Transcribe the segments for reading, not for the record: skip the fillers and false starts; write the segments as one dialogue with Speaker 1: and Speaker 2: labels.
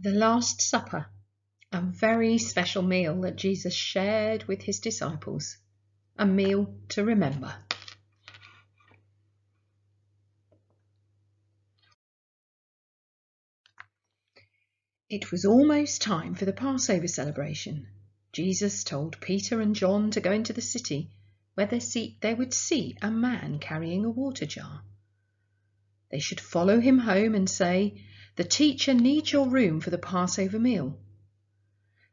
Speaker 1: The Last Supper, a very special meal that Jesus shared with his disciples, a meal to remember. It was almost time for the Passover celebration. Jesus told Peter and John to go into the city where they would see a man carrying a water jar. They should follow him home and say, "The teacher needs your room for the Passover meal."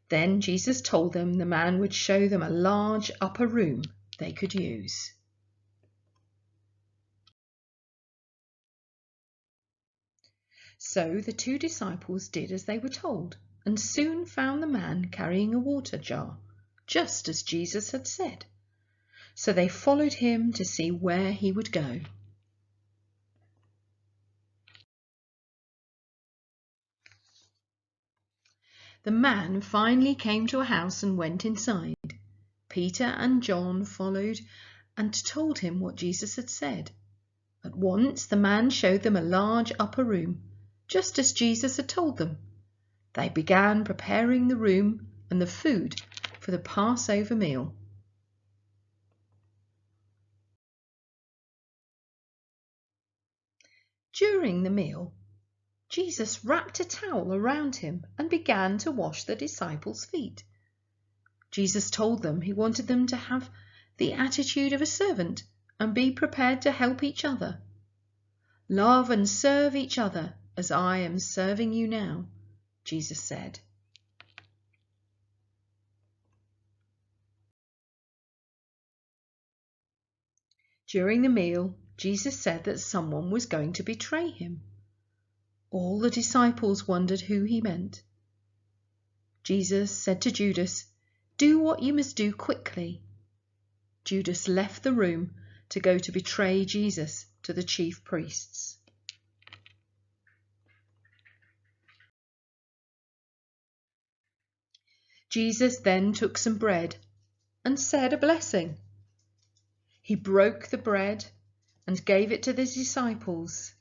Speaker 1: Then Jesus told them the man would show them a large upper room they could use. So the two disciples did as they were told and soon found the man carrying a water jar, just as Jesus had said. So they followed him to see where he would go. The man finally came to a house and went inside. Peter and John followed and told him what Jesus had said. At once the man showed them a large upper room, just as Jesus had told them. They began preparing the room and the food for the Passover meal. During the meal, Jesus wrapped a towel around him and began to wash the disciples' feet. Jesus told them he wanted them to have the attitude of a servant and be prepared to help each other. "Love and serve each other as I am serving you now," Jesus said. During the meal, Jesus said that someone was going to betray him. All the disciples wondered who he meant. Jesus said to Judas, "Do what you must do quickly." Judas left the room to go to betray Jesus to the chief priests. Jesus then took some bread and said a blessing. He broke the bread and gave it to the disciples.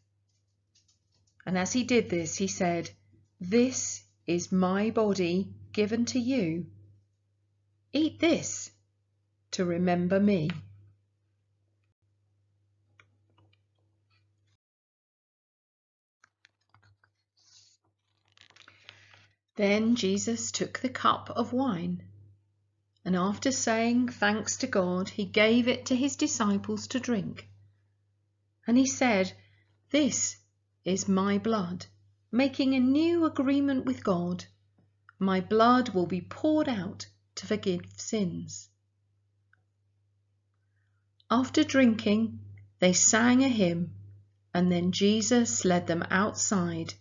Speaker 1: And as he did this, he said, "This is my body given to you. Eat this to remember me." Then Jesus took the cup of wine, and after saying thanks to God, he gave it to his disciples to drink. And he said, "This is my blood, making a new agreement with God. My blood will be poured out to forgive sins." After drinking, they sang a hymn, and then Jesus led them outside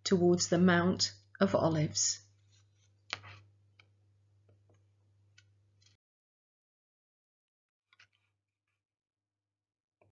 Speaker 1: towards the Mount of Olives.